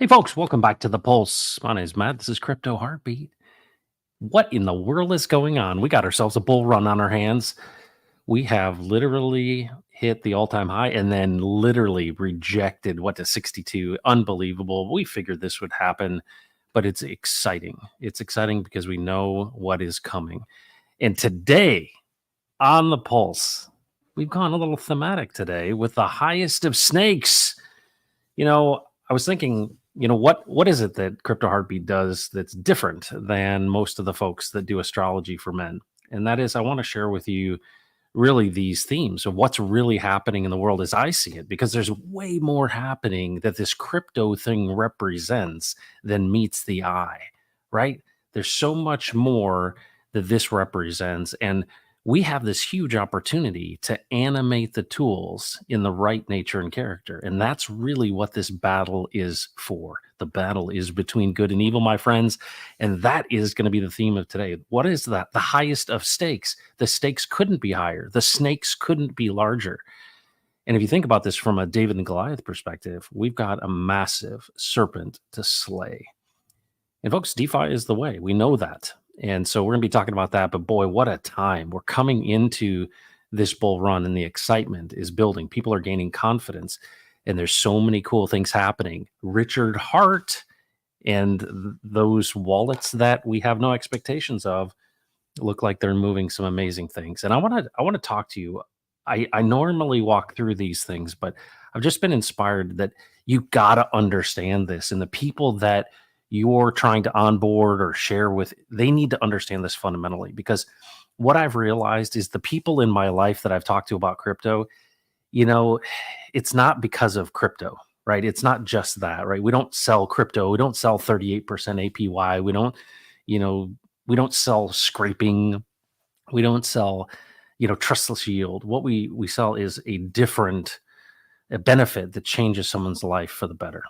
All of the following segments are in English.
Hey, folks, welcome back to the Pulse. My name is Matt. This is Crypto Heartbeat. What in the world is going on? We got ourselves a bull run on our hands. We have literally hit the all time high and then literally rejected to 62. Unbelievable. We figured this would happen, but it's exciting. It's exciting because we know what is coming. And today on the Pulse, we've gone a little thematic today with the highest of snakes. I was thinking, what is it that Crypto Heartbeat does that's different than most of the folks that do astrology for men? And that is, I want to share with you really these themes of what's really happening in the world as I see it, because there's way more happening that this crypto thing represents than meets the eye, right? There's so much more that this represents. And we have this huge opportunity to animate the tools in the right nature and character. And that's really what this battle is for. The battle is between good and evil, my friends. And that is going to be the theme of today. What is that? The highest of stakes. The stakes couldn't be higher. The snakes couldn't be larger. And if you think about this from a David and Goliath perspective, we've got a massive serpent to slay. And folks, DeFi is the way. We know that. And so we're going to be talking about that. But boy, what a time. We're coming into this bull run and the excitement is building. People are gaining confidence. And there's so many cool things happening. Richard Hart and those wallets that we have no expectations of look like they're moving some amazing things. And I want to talk to you. I normally walk through these things, but I've just been inspired that you got to understand this. And the people that you're trying to onboard or share with, they need to understand this fundamentally, because what I've realized is the people in my life that I've talked to about crypto, it's not because of crypto, right? It's not just that, right? We don't sell crypto. We don't sell 38% APY. We don't sell scraping. We don't sell, trustless yield. What we sell is a benefit that changes someone's life for the better.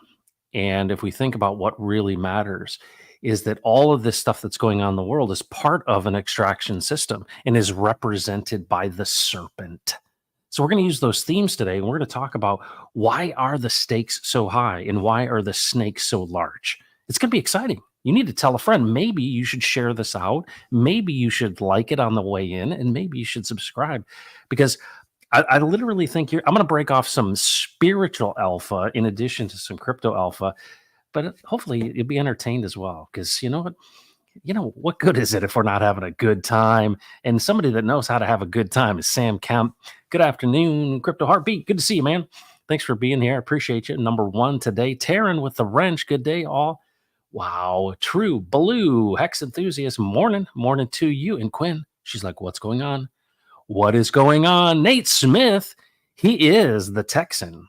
And if we think about what really matters, is that all of this stuff that's going on in the world is part of an extraction system and is represented by the serpent. So we're going to use those themes today, and we're going to talk about why are the stakes so high and why are the snakes so large. It's going to be exciting. You need to tell a friend. Maybe you should share this out. Maybe you should like it on the way in, and maybe you should subscribe, because I literally think I'm going to break off some spiritual alpha in addition to some crypto alpha, but hopefully you'll be entertained as well. Because what good is it if we're not having a good time? And somebody that knows how to have a good time is Sam Kemp. Good afternoon, Crypto Heartbeat. Good to see you, man. Thanks for being here. I appreciate you. Number one today, Taryn with the wrench. Good day, all. Wow. True Blue, Hex Enthusiast. Morning to you. And Quinn, she's like, what's going on? What is going on? Nate Smith, he is the Texan.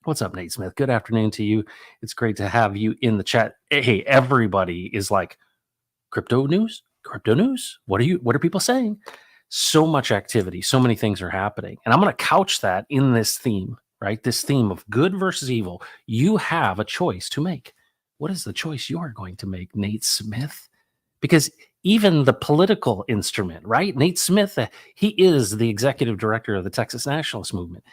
What's up, Nate Smith? Good afternoon to you. It's great to have you in the chat. Hey, everybody is like, crypto news? What are people saying? So much activity, so many things are happening. And I'm going to couch that in this theme, right? This theme of good versus evil. You have a choice to make. What is the choice you are going to make, Nate Smith? Because even the political instrument, right? Nate Smith, he is the executive director of the Texas Nationalist Movement.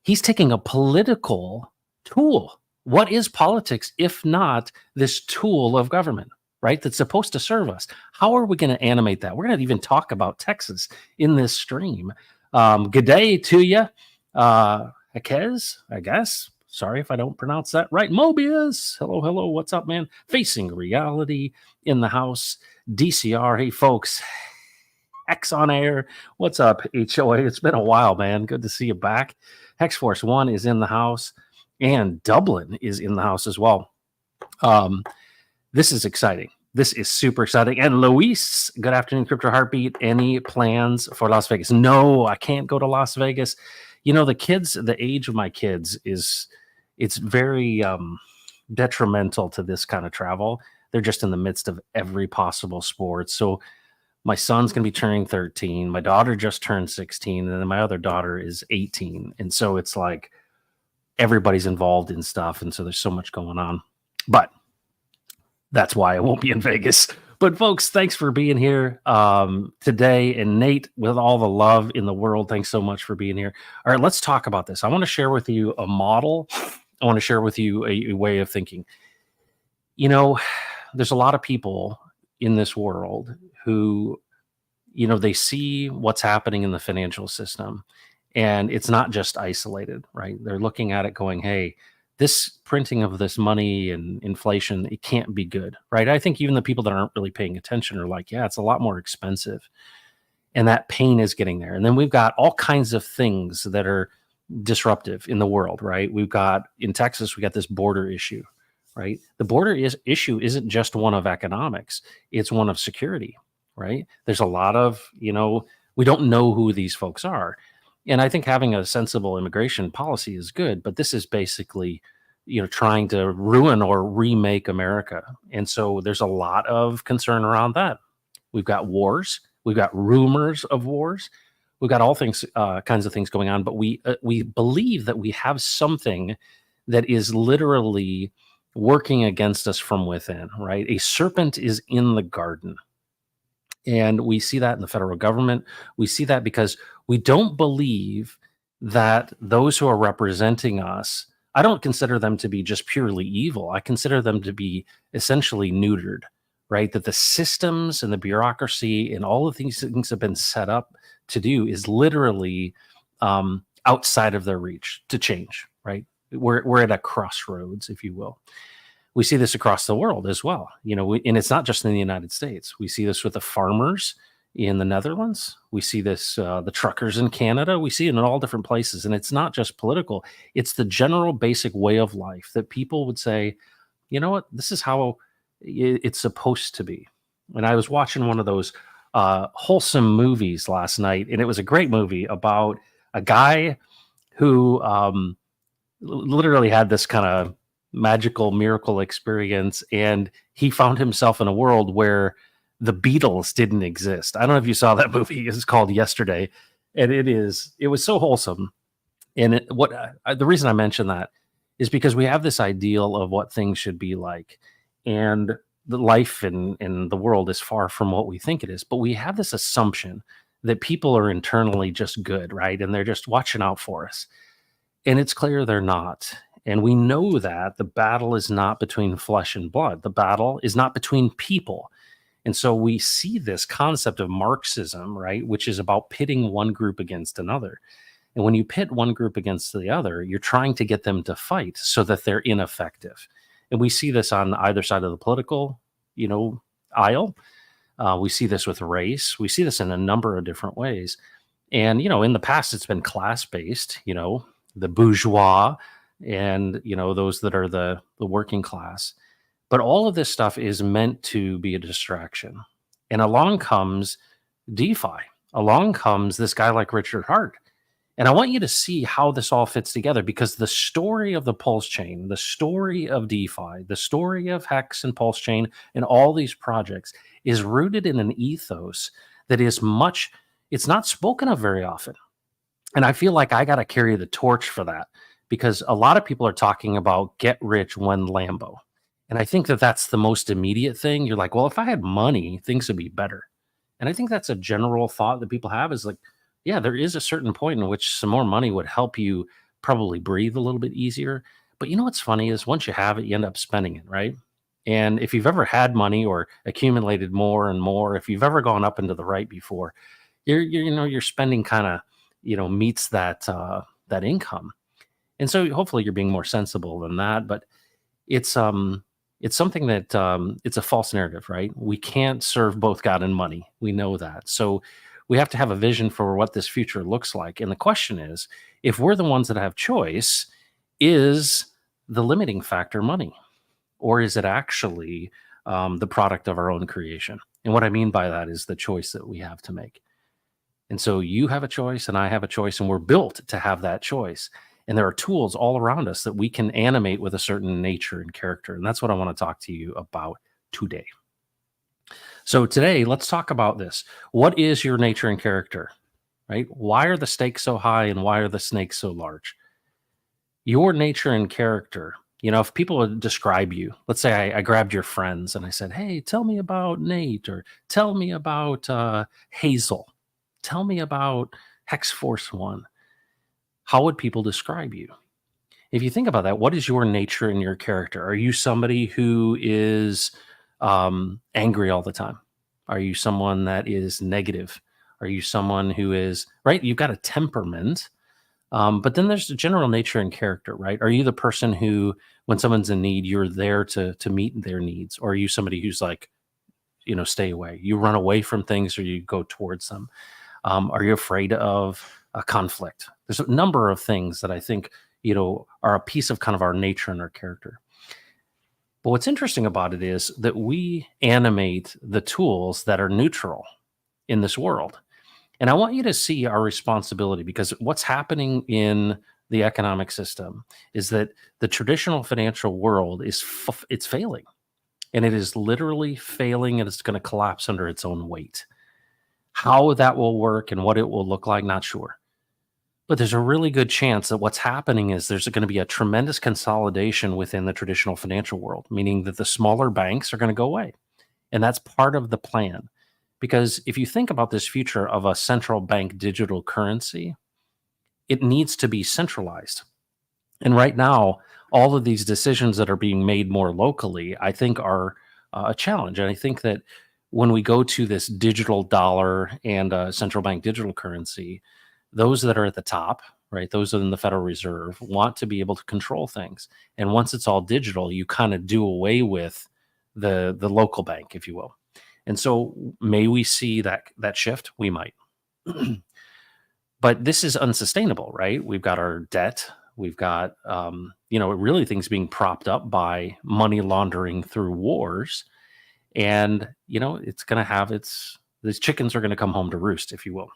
He's taking a political tool. What is politics if not this tool of government, right? That's supposed to serve us. How are we going to animate that? We're going to even talk about Texas in this stream. Good day to you. Hekez, I guess. Sorry if I don't pronounce that right. Mobius. Hello. What's up, man? Facing reality in the house. DCR. Hey, folks. X on air. What's up, HOA? It's been a while, man. Good to see you back. Hex Force 1 is in the house, and Dublin is in the house as well. This is exciting. This is super exciting. And Luis, good afternoon, Crypto Heartbeat. Any plans for Las Vegas? No, I can't go to Las Vegas. The age of my kids it's very detrimental to this kind of travel. They're just in the midst of every possible sport. So my son's going to be turning 13. My daughter just turned 16. And then my other daughter is 18. And so it's like everybody's involved in stuff. And so there's so much going on. But that's why I won't be in Vegas. But folks, thanks for being here today. And Nate, with all the love in the world, thanks so much for being here. All right, let's talk about this. I want to share with you a model. I want to share with you a way of thinking. You know, there's a lot of people in this world who, they see what's happening in the financial system, and it's not just isolated, right? They're looking at it going, "Hey, this printing of this money and inflation, it can't be good," right? I think even the people that aren't really paying attention are like, "Yeah, it's a lot more expensive." And that pain is getting there. And then we've got all kinds of things that are disruptive in the world, right? We've got in Texas, we got this border issue, right? The issue isn't just one of economics, it's one of security, right? There's a lot of, we don't know who these folks are. And I think having a sensible immigration policy is good, but this is basically, trying to ruin or remake America. And so there's a lot of concern around that. We've got wars. We've got rumors of wars. We've got all things, kinds of things going on. But we believe that we have something that is literally working against us from within. Right? A serpent is in the garden, and we see that in the federal government. We see that because we don't believe that those who are representing us. I don't consider them to be just purely evil. I consider them to be essentially neutered, right? That the systems and the bureaucracy and all of these things have been set up to do is literally outside of their reach to change, right? We're at a crossroads, if you will. We see this across the world as well, and it's not just in the United States. We see this with the farmers in the Netherlands. We see this, the truckers in Canada. We see it in all different places. And it's not just political, it's the general basic way of life that people would say, you know what, this is how it's supposed to be. And I was watching one of those wholesome movies last night, and it was a great movie about a guy who literally had this kind of magical miracle experience, and he found himself in a world where the Beatles didn't exist. I don't know if you saw that movie. It's called Yesterday, and it was so wholesome. And the reason I mention that is because we have this ideal of what things should be like, and the life in the world is far from what we think it is. But we have this assumption that people are internally just good, right? And they're just watching out for us. And it's clear they're not. And we know that the battle is not between flesh and blood. The battle is not between people. And so we see this concept of Marxism, right, which is about pitting one group against another. And when you pit one group against the other, you're trying to get them to fight so that they're ineffective. And we see this on either side of the political, aisle. We see this with race. We see this in a number of different ways. And, in the past, it's been class based, the bourgeois and, those that are the working class. But all of this stuff is meant to be a distraction. And along comes DeFi. Along comes this guy like Richard Hart. And I want you to see how this all fits together, because the story of the Pulse Chain, the story of DeFi, the story of Hex and Pulse Chain and all these projects is rooted in an ethos that is it's not spoken of very often. And I feel like I got to carry the torch for that, because a lot of people are talking about get rich when Lambo. And I think that that's the most immediate thing. You're like, well, if I had money, things would be better. And I think that's a general thought that people have, is like, yeah, there is a certain point in which some more money would help you probably breathe a little bit easier. But what's funny is once you have it, you end up spending it, right? And if you've ever had money or accumulated more and more, if you've ever gone up into the right before, your spending kind of, meets that income. And so hopefully you're being more sensible than that. But it's something that it's a false narrative, right? We can't serve both God and money. We know that. So we have to have a vision for what this future looks like. And the question is, if we're the ones that have choice, is the limiting factor money? Or is it actually the product of our own creation? And what I mean by that is the choice that we have to make. And so you have a choice and I have a choice, and we're built to have that choice. And there are tools all around us that we can animate with a certain nature and character. And that's what I want to talk to you about today. So today, let's talk about this. What is your nature and character, right? Why are the stakes so high and why are the snakes so large? Your nature and character, if people would describe you, let's say I grabbed your friends and I said, hey, tell me about Nate, or tell me about Hazel, tell me about Hex Force One. How would people describe you? If you think about that, what is your nature and your character? Are you somebody who is angry all the time? Are you someone that is negative? Are you someone who is right? You've got a temperament, but then there's the general nature and character, right? Are you the person who, when someone's in need, you're there to meet their needs, or are you somebody who's like, stay away? You run away from things, or you go towards them. Are you afraid of a conflict? There's a number of things that I think are a piece of kind of our nature and our character. But what's interesting about it is that we animate the tools that are neutral in this world. And I want you to see our responsibility, because what's happening in the economic system is that the traditional financial world it's failing, and it is literally failing, and it's going to collapse under its own weight. How that will work and what it will look like, not sure. But there's a really good chance that what's happening is there's going to be a tremendous consolidation within the traditional financial world, meaning that the smaller banks are going to go away. And that's part of the plan. Because if you think about this future of a central bank digital currency, it needs to be centralized. And right now, all of these decisions that are being made more locally, I think, are a challenge. And I think that when we go to this digital dollar and central bank digital currency, those that are at the top, right, those in the Federal Reserve, want to be able to control things. And once it's all digital, you kind of do away with the local bank, if you will. And so, may we see that shift? We might. But this is unsustainable, right? We've got our debt. We've got, really things being propped up by money laundering through wars. And, it's going to have these chickens are going to come home to roost, if you will.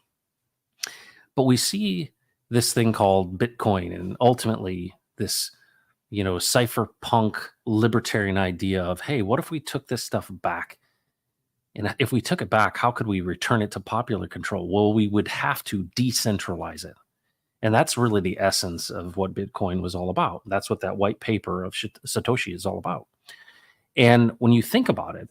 But we see this thing called Bitcoin, and ultimately this, cypherpunk libertarian idea of, hey, what if we took this stuff back? And if we took it back, how could we return it to popular control? Well, we would have to decentralize it. And that's really the essence of what Bitcoin was all about. That's what that white paper of Satoshi is all about. And when you think about it,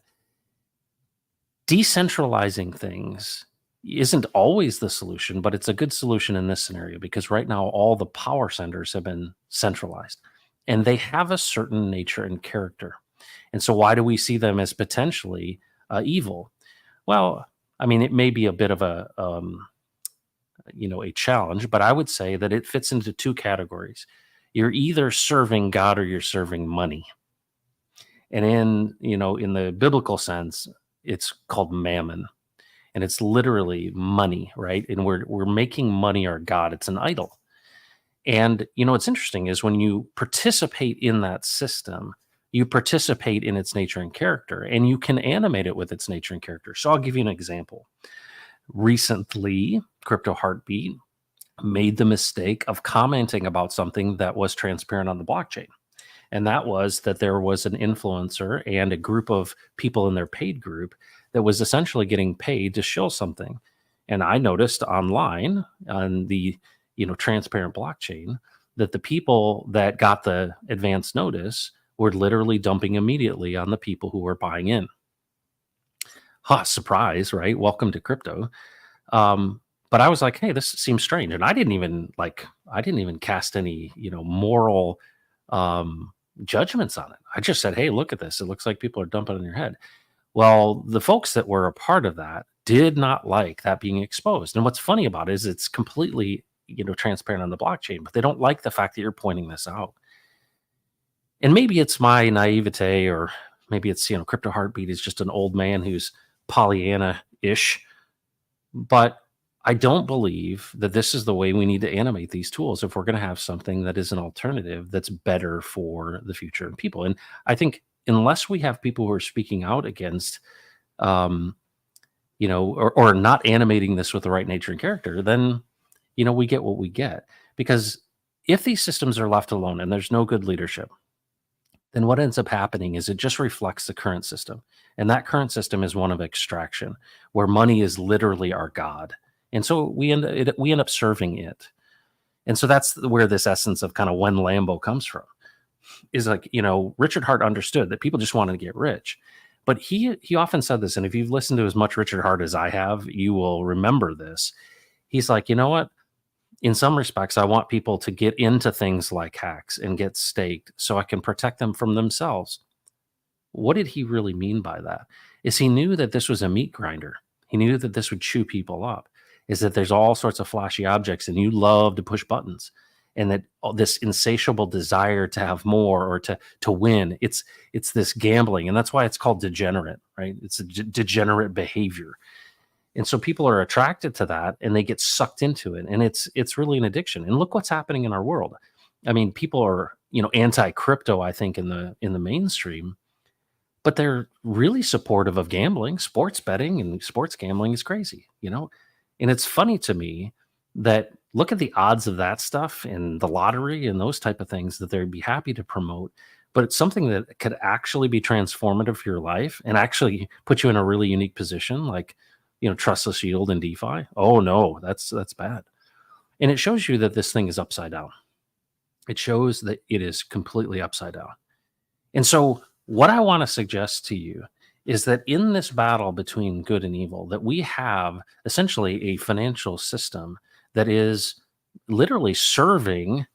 decentralizing things isn't always the solution, but it's a good solution in this scenario, because right now all the power centers have been centralized and they have a certain nature and character. And so why do we see them as potentially evil? Well, I mean, it may be a bit of a challenge, but I would say that it fits into two categories. You're either serving God or you're serving money. And in the biblical sense, it's called mammon, and it's literally money, right? And we're making money our God. It's an idol. And what's interesting is when you participate in that system, you participate in its nature and character, and you can animate it with its nature and character. So I'll give you an example. Recently, Crypto Heartbeat made the mistake of commenting about something that was transparent on the blockchain. And that was that there was an influencer and a group of people in their paid group that was essentially getting paid to show something. And I noticed online on the transparent blockchain that the people that got the advance notice were literally dumping immediately on the people who were buying in. Surprise, right? Welcome to crypto. But I was like, hey, this seems strange. And I didn't even cast any, moral judgments on it. I just said, hey, look at this. It looks like people are dumping on your head. Well, the folks that were a part of that did not like that being exposed. And what's funny about it is it's completely, transparent on the blockchain, but they don't like the fact that you're pointing this out. And maybe it's my naivete, or maybe it's, Crypto Heartbeat is just an old man who's Pollyanna-ish. But I don't believe that this is the way we need to animate these tools if we're going to have something that is an alternative that's better for the future of people. And I think unless we have people who are speaking out against, or not animating this with the right nature and character, then, we get what we get. Because if these systems are left alone and there's no good leadership, then what ends up happening is it just reflects the current system. And that current system is one of extraction, where money is literally our God. And so we end up serving it. And so that's where this essence of kind of when Lambo comes from, is like, Richard Hart understood that people just wanted to get rich. But he often said this, and if you've listened to as much Richard Hart as I have, you will remember this. He's like, you know what? In some respects, I want people to get into things like hacks and get staked so I can protect them from themselves. What did he really mean by that? Is he knew that this was a meat grinder. He knew that this would chew people up. Is that there's all sorts of flashy objects and you love to push buttons, and that this insatiable desire to have more or to win. It's this gambling, and that's why it's called degenerate, right? It's a degenerate behavior. And so people are attracted to that and they get sucked into it, and it's really an addiction. And look what's happening in our world. I mean, people are, anti crypto, I think, in the mainstream, but they're really supportive of gambling. Sports betting and sports gambling is crazy. And it's funny to me that look at the odds of that stuff and the lottery and those type of things that they'd be happy to promote. But it's something that could actually be transformative for your life and actually put you in a really unique position, like, trustless yield and DeFi. Oh no, that's bad. And it shows you that this thing is upside down. It shows that it is completely upside down. And so what I want to suggest to you is that in this battle between good and evil, that we have essentially a financial system that is literally serving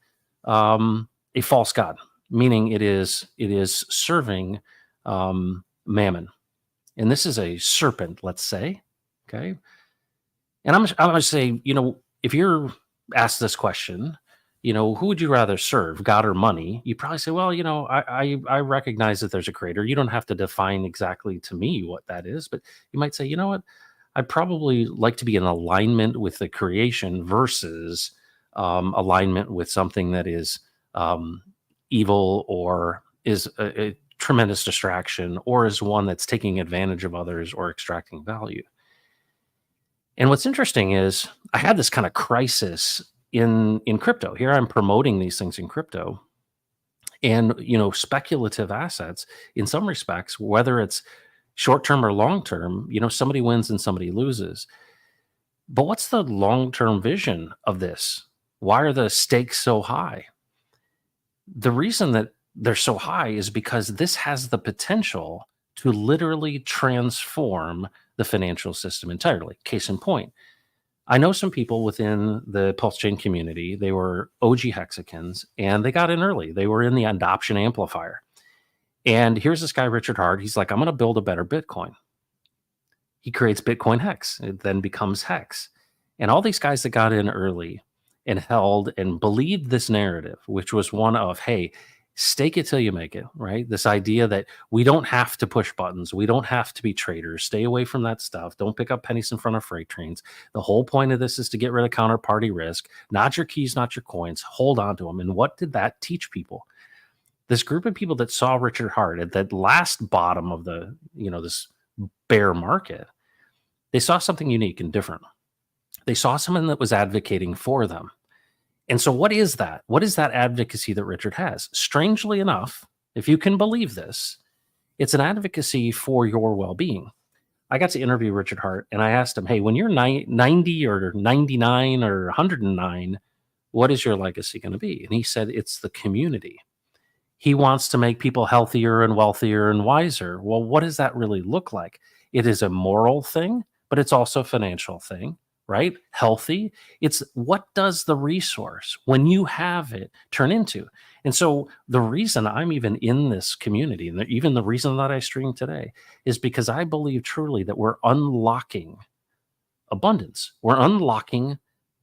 a false god, meaning it is serving mammon. And this is a serpent, let's say. Okay. And I'm going to say, if you're asked this question, who would you rather serve, God or money? You probably say, well, I recognize that there's a creator. You don't have to define exactly to me what that is, but you might say, you know what? I'd probably like to be in alignment with the creation versus alignment with something that is evil or is a tremendous distraction or is one that's taking advantage of others or extracting value. And what's interesting is I had this kind of crisis in crypto. Here I'm promoting these things in crypto, and speculative assets in some respects, whether it's short term or long term, somebody wins and somebody loses. But what's the long term vision of this? Why are the stakes so high? The reason that they're so high is because this has the potential to literally transform the financial system entirely. Case in point, I know some people within the Pulse Chain community. They were OG Hexicans and they got in early. They were in the adoption amplifier. And here's this guy, Richard Hart. He's like, I'm going to build a better Bitcoin. He creates Bitcoin Hex. It then becomes Hex. And all these guys that got in early and held and believed this narrative, which was one of, hey, stake it till you make it, right? This idea that we don't have to push buttons. We don't have to be traders. Stay away from that stuff. Don't pick up pennies in front of freight trains. The whole point of this is to get rid of counterparty risk, not your keys, not your coins. Hold on to them. And what did that teach people? This group of people that saw Richard Hart at that last bottom of the, this bear market, they saw something unique and different. They saw someone that was advocating for them. And so what is that? What is that advocacy that Richard has? Strangely enough, if you can believe this, it's an advocacy for your well-being. I got to interview Richard Hart and I asked him, hey, when you're 90 or 99 or 109, what is your legacy going to be? And he said, it's the community. He wants to make people healthier and wealthier and wiser. Well, what does that really look like? It is a moral thing, but it's also a financial thing. Right? Healthy. It's what does the resource, when you have it, turn into? And so the reason I'm even in this community, and even the reason that I stream today, is because I believe truly that we're unlocking abundance. We're unlocking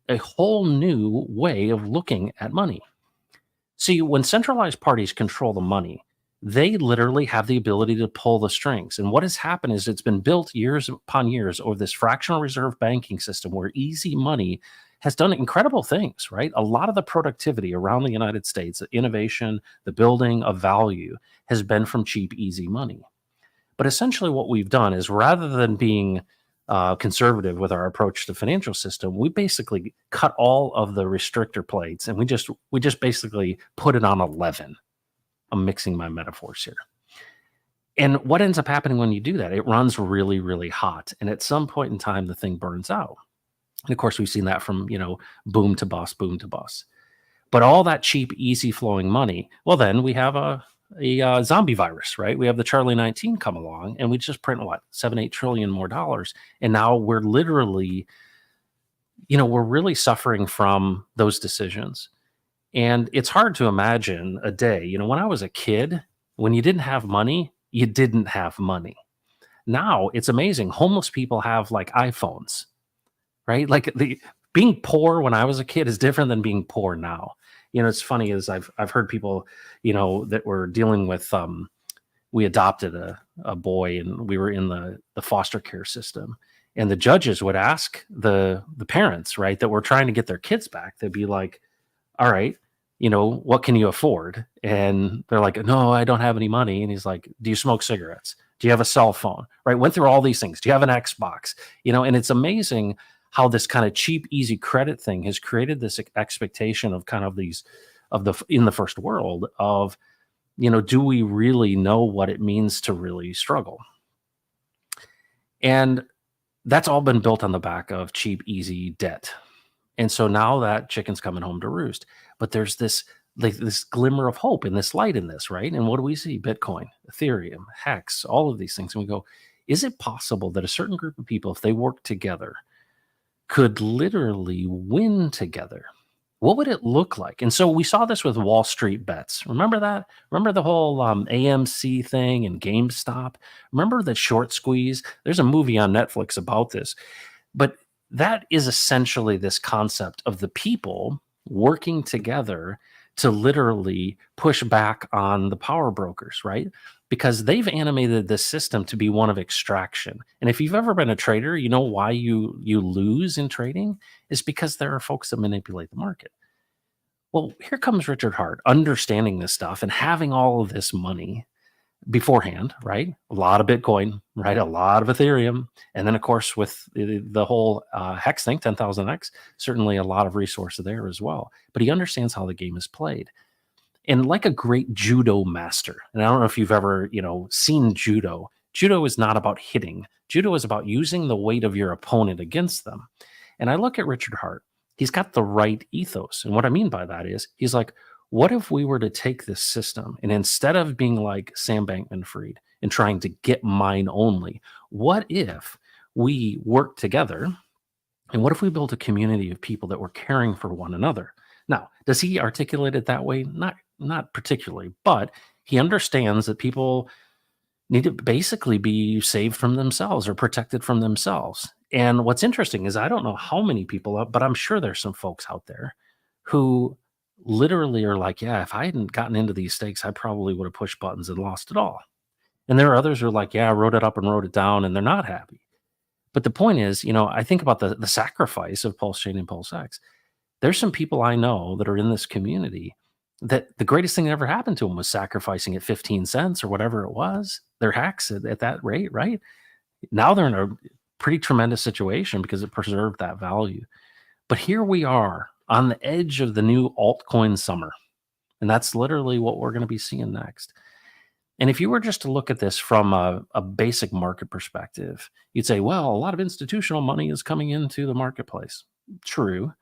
a whole new way of looking at money. See, when centralized parties control the money, they literally have the ability to pull the strings. And what has happened is it's been built years upon years over this fractional reserve banking system where easy money has done incredible things, right? A lot of the productivity around the United States, the innovation, the building of value has been from cheap, easy money. But essentially what we've done is rather than being conservative with our approach to the financial system, we basically cut all of the restrictor plates and we just basically put it on 11. I'm mixing my metaphors here. And what ends up happening when you do that? It runs really, really hot. And at some point in time, the thing burns out. And of course, we've seen that from, boom to bust, boom to bust. But all that cheap, easy flowing money, well, then we have a zombie virus, right? We have the Charlie 19 come along and we just print what, 7-8 trillion more dollars. And now we're literally we're really suffering from those decisions. And it's hard to imagine a day, when I was a kid, when you didn't have money, you didn't have money. Now it's amazing. Homeless people have like iPhones, right? Like the being poor when I was a kid is different than being poor now. It's funny is I've heard people, that were dealing with we adopted a boy and we were in the foster care system. And the judges would ask the parents, right, that were trying to get their kids back. They'd be like, all right, what can you afford? And they're like, no, I don't have any money. And he's like, do you smoke cigarettes? Do you have a cell phone? Right? Went through all these things. Do you have an Xbox? And it's amazing how this kind of cheap, easy credit thing has created this expectation of kind of these of the in the first world of, do we really know what it means to really struggle? And that's all been built on the back of cheap, easy debt. And so now that chicken's coming home to roost. But there's this like this glimmer of hope and this light in this, right? And what do we see? Bitcoin, Ethereum, Hex, all of these things. And we go, is it possible that a certain group of people, if they work together, could literally win together? What would it look like? And so we saw this with Wall Street bets. Remember that? Remember the whole AMC thing and GameStop? Remember the short squeeze? There's a movie on Netflix about this. But that is essentially this concept of the people working together to literally push back on the power brokers, right? Because they've animated this system to be one of extraction. And if you've ever been a trader, you know why you lose in trading is because there are folks that manipulate the market. Well, here comes Richard Hart understanding this stuff and having all of this money beforehand, right? A lot of Bitcoin, right? A lot of Ethereum. And then, of course, with the whole Hex thing, 10,000X, certainly a lot of resources there as well. But he understands how the game is played. And like a great judo master, and I don't know if you've ever, seen judo. Judo is not about hitting. Judo is about using the weight of your opponent against them. And I look at Richard Hart. He's got the right ethos. And what I mean by that is he's like, what if we were to take this system and instead of being like Sam Bankman-Fried and trying to get mine only, what if we work together and what if we built a community of people that were caring for one another? Now, does he articulate it that way? Not particularly, but he understands that people need to basically be saved from themselves or protected from themselves. And what's interesting is I don't know how many people, but I'm sure there's some folks out there who literally are like, yeah, if I hadn't gotten into these stakes, I probably would have pushed buttons and lost it all. And there are others who are like, yeah, I wrote it up and wrote it down, and they're not happy. But the point is, I think about the sacrifice of Pulse Chain and Pulse X. There's some people I know that are in this community that the greatest thing that ever happened to them was sacrificing at 15 cents or whatever it was. Their hacks at that rate, right? Now they're in a pretty tremendous situation because it preserved that value. But here we are on the edge of the new altcoin summer. And that's literally what we're going to be seeing next. And if you were just to look at this from a basic market perspective, you'd say, well, a lot of institutional money is coming into the marketplace. True.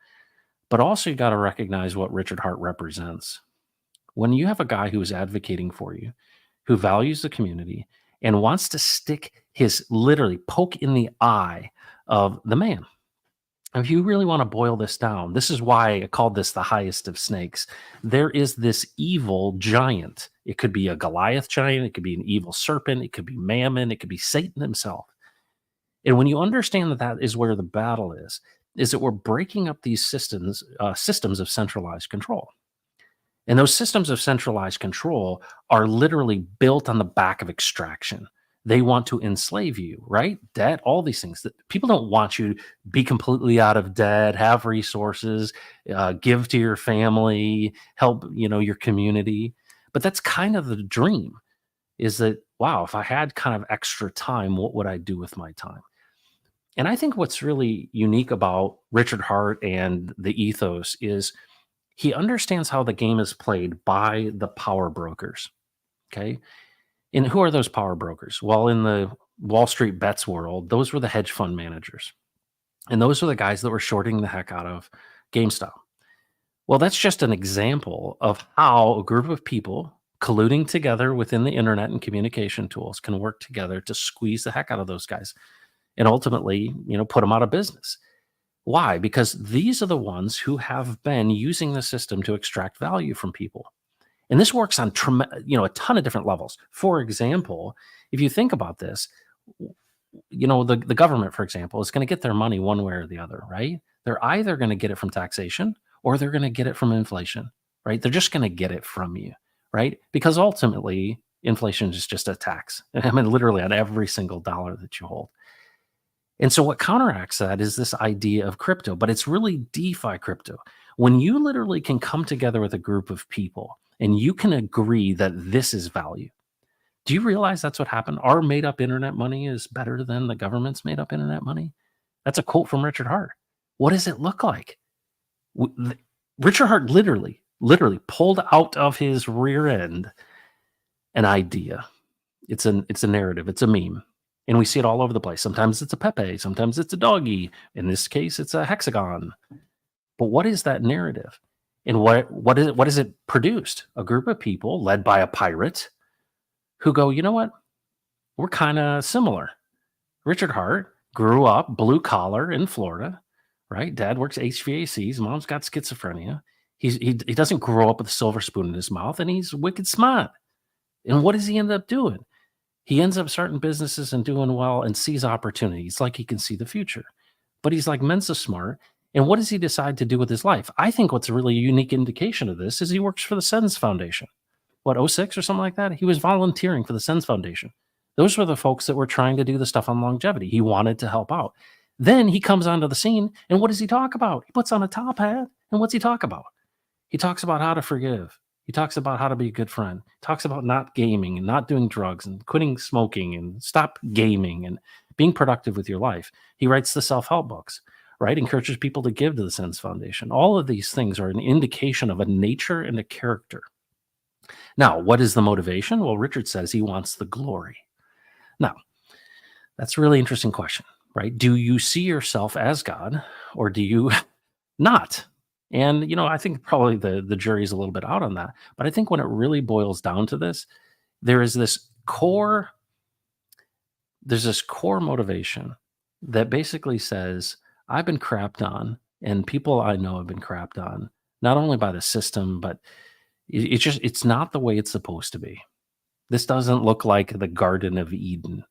But also you got to recognize what Richard Hart represents. When you have a guy who is advocating for you, who values the community and wants to stick his literally poke in the eye of the man. If you really want to boil this down, this is why I called this the highest of snakes. There is this evil giant. It could be a Goliath giant. It could be an evil serpent. It could be Mammon. It could be Satan himself. And when you understand that that is where the battle is that we're breaking up these systems of centralized control. And those systems of centralized control are literally built on the back of extraction. They want to enslave you, right? Debt, all these things. That people don't want you to be completely out of debt, have resources, give to your family, help, your community. But that's kind of the dream is that, wow, if I had kind of extra time, what would I do with my time? And I think what's really unique about Richard Hart and the ethos is he understands how the game is played by the power brokers. Okay. And who are those power brokers? Well, in the Wall Street bets world, those were the hedge fund managers. And those were the guys that were shorting the heck out of GameStop. Well, that's just an example of how a group of people colluding together within the internet and communication tools can work together to squeeze the heck out of those guys and ultimately, put them out of business. Why? Because these are the ones who have been using the system to extract value from people. And this works on a ton of different levels. For example, if you think about this, the government, for example, is going to get their money one way or the other, right? They're either going to get it from taxation or they're going to get it from inflation, right? They're just going to get it from you, right? Because ultimately, inflation is just a tax. I mean, literally on every single dollar that you hold. And so what counteracts that is this idea of crypto, but it's really DeFi crypto. When you literally can come together with a group of people and you can agree that this is value. Do you realize that's what happened? Our made up internet money is better than the government's made up internet money. That's a quote from Richard Hart. What does it look like? Richard Hart literally pulled out of his rear end an idea. It's a narrative. It's a meme. And we see it all over the place. Sometimes it's a Pepe, sometimes it's a doggy. In this case, it's a hexagon. But what is that narrative? And what is it produced? A group of people led by a pirate who go, you know what? We're kind of similar. Richard Hart grew up blue collar in Florida, right? Dad works HVACs, mom's got schizophrenia. He doesn't grow up with a silver spoon in his mouth, and he's wicked smart. And what does he end up doing? He ends up starting businesses and doing well and sees opportunities like he can see the future. But he's like Mensa smart. And what does he decide to do with his life? I think what's a really unique indication of this is he works for the SENS Foundation. What, '06 or something like that? He was volunteering for the SENS Foundation. Those were the folks that were trying to do the stuff on longevity. He wanted to help out. Then he comes onto the scene, and what does he talk about? He puts on a top hat, and what's he talk about? He talks about how to forgive. He talks about how to be a good friend. He talks about not gaming and not doing drugs and quitting smoking and stop gaming and being productive with your life. He writes the self-help books, right? Encourages people to give to the SENS Foundation. All of these things are an indication of a nature and a character. Now, what is the motivation? Well, Richard says he wants the glory. Now, that's a really interesting question, right? Do you see yourself as God or do you not? And, I think probably the jury's a little bit out on that. But I think when it really boils down to this, there is this core, there's this core motivation that basically says, I've been crapped on, and people I know have been crapped on, not only by the system, but it's not the way it's supposed to be. This doesn't look like the Garden of Eden.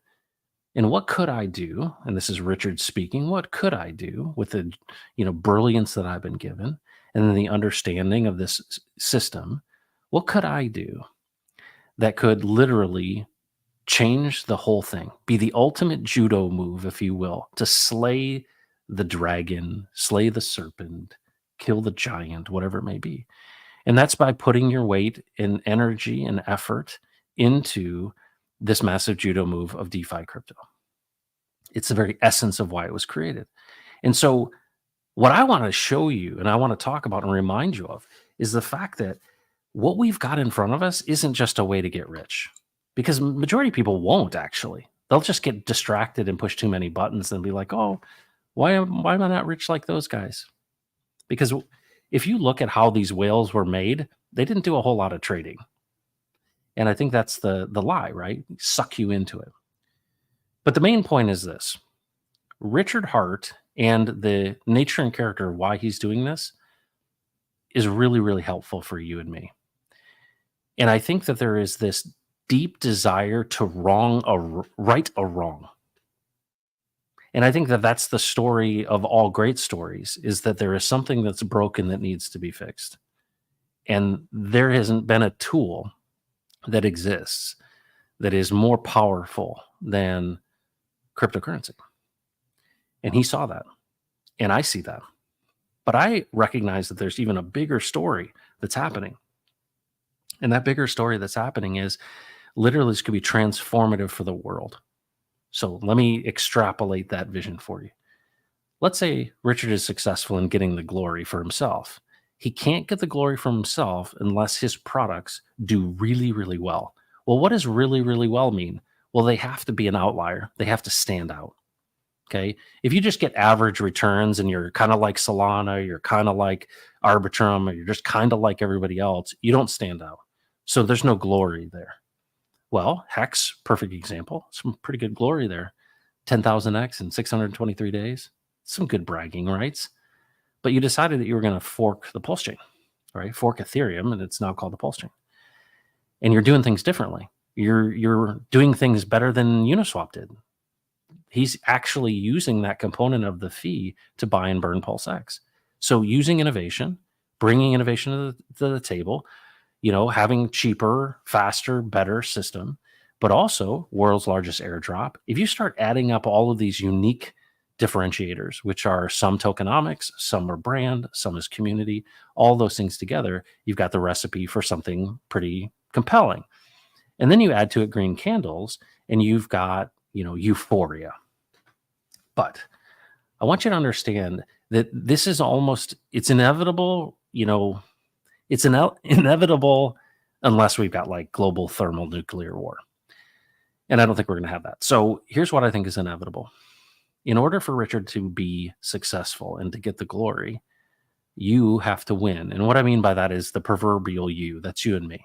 And what could I do? And this is Richard speaking. What could I do with the, brilliance that I've been given and then the understanding of this system? What could I do that could literally change the whole thing? Be the ultimate judo move, if you will, to slay the dragon, slay the serpent, kill the giant, whatever it may be. And that's by putting your weight and energy and effort into this massive judo move of DeFi crypto. It's the very essence of why it was created. And so what I want to show you and I want to talk about and remind you of is the fact that what we've got in front of us isn't just a way to get rich, because majority of people won't actually. They'll just get distracted and push too many buttons and be like, oh, why am I not rich like those guys? Because if you look at how these whales were made, they didn't do a whole lot of trading. And I think that's the lie, right? Suck you into it. But the main point is this. Richard Hart and the nature and character of why he's doing this is really, really helpful for you and me. And I think that there is this deep desire to right a wrong. And I think that that's the story of all great stories, is that there is something that's broken that needs to be fixed. And there hasn't been a tool that exists that is more powerful than cryptocurrency. And he saw that. And I see that. But I recognize that there's even a bigger story that's happening. And that bigger story that's happening is literally this could be transformative for the world. So let me extrapolate that vision for you. Let's say Richard is successful in getting the glory for himself. He can't get the glory from himself unless his products do really, really well. Well, what does really, really well mean? Well, they have to be an outlier. They have to stand out. Okay. If you just get average returns and you're kind of like Solana, you're kind of like Arbitrum, or you're just kind of like everybody else, you don't stand out. So there's no glory there. Well, Hex, perfect example. Some pretty good glory there. 10,000x in 623 days. some good bragging rights, but you decided that you were going to fork the pulse chain, right? Fork Ethereum, and it's now called the pulse chain. And you're doing things differently. You're doing things better than Uniswap did. He's actually using that component of the fee to buy and burn Pulse X. So using innovation, bringing innovation to the table, having cheaper, faster, better system, but also world's largest airdrop. If you start adding up all of these unique differentiators, which are some tokenomics, some are brand, some is community, all those things together, you've got the recipe for something pretty compelling. And then you add to it green candles and you've got, euphoria. But I want you to understand that this is it's inevitable, it's inevitable unless we've got like global thermonuclear war. And I don't think we're going to have that. So here's what I think is inevitable. In order for Richard to be successful and to get the glory, you have to win. And what I mean by that is the proverbial you. That's you and me.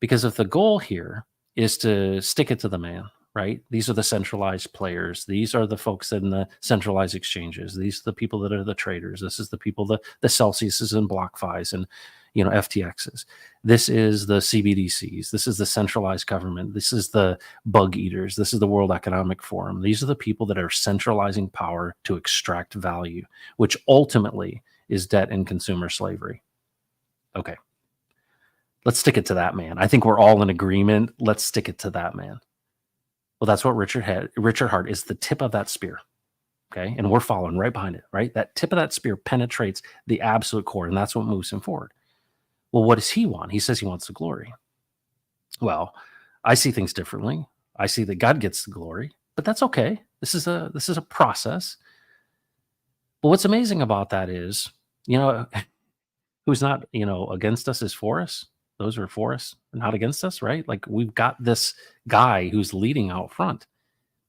Because if the goal here is to stick it to the man, right? These are the centralized players. These are the folks in the centralized exchanges. These are the people that are the traders. This is the people, the Celsiuses and BlockFis and, FTXs. This is the CBDCs. This is the centralized government. This is the bug eaters. This is the World Economic Forum. These are the people that are centralizing power to extract value, which ultimately is debt and consumer slavery. Okay. Let's stick it to that man. I think we're all in agreement. Let's stick it to that man. Well, that's what Richard Hart is the tip of that spear. Okay. And we're following right behind it, right? That tip of that spear penetrates the absolute core, and that's what moves him forward. Well, what does he want? He says he wants the glory. Well, I see things differently. I see that God gets the glory, but that's okay. This is a process. But what's amazing about that is, who's not, against us is for us. Those are for us, not against us, right? Like we've got this guy who's leading out front.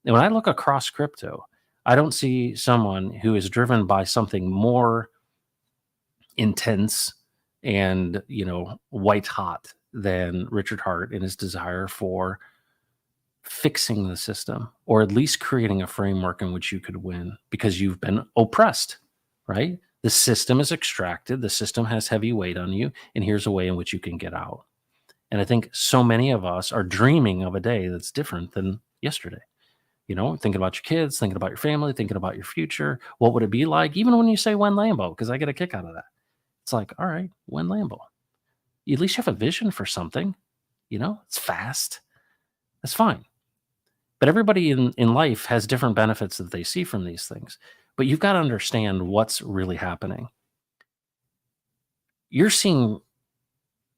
And when I look across crypto, I don't see someone who is driven by something more intense and, white hot than Richard Hart and his desire for fixing the system, or at least creating a framework in which you could win because you've been oppressed, right? The system is extracted. The system has heavy weight on you. And here's a way in which you can get out. And I think so many of us are dreaming of a day that's different than yesterday. Thinking about your kids, thinking about your family, thinking about your future. What would it be like? Even when you say when Lambo, because I get a kick out of that. It's like, all right, when Lambo. You at least have a vision for something. It's fast. That's fine. But everybody in life has different benefits that they see from these things. But you've got to understand what's really happening. You're seeing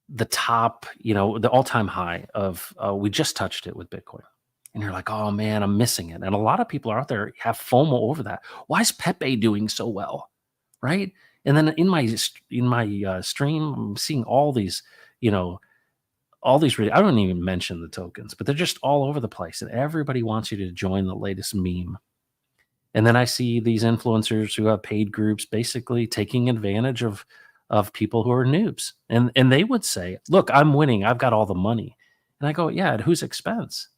the top, the all-time high of, we just touched it with Bitcoin. And you're like, oh man, I'm missing it. And a lot of people are out there have FOMO over that. Why is Pepe doing so well? Right. And then in my stream, I'm seeing all these, I don't even mention the tokens, but they're just all over the place. And everybody wants you to join the latest meme. And then I see these influencers who have paid groups basically taking advantage of people who are noobs. And they would say, look, I'm winning. I've got all the money. And I go, yeah, at whose expense?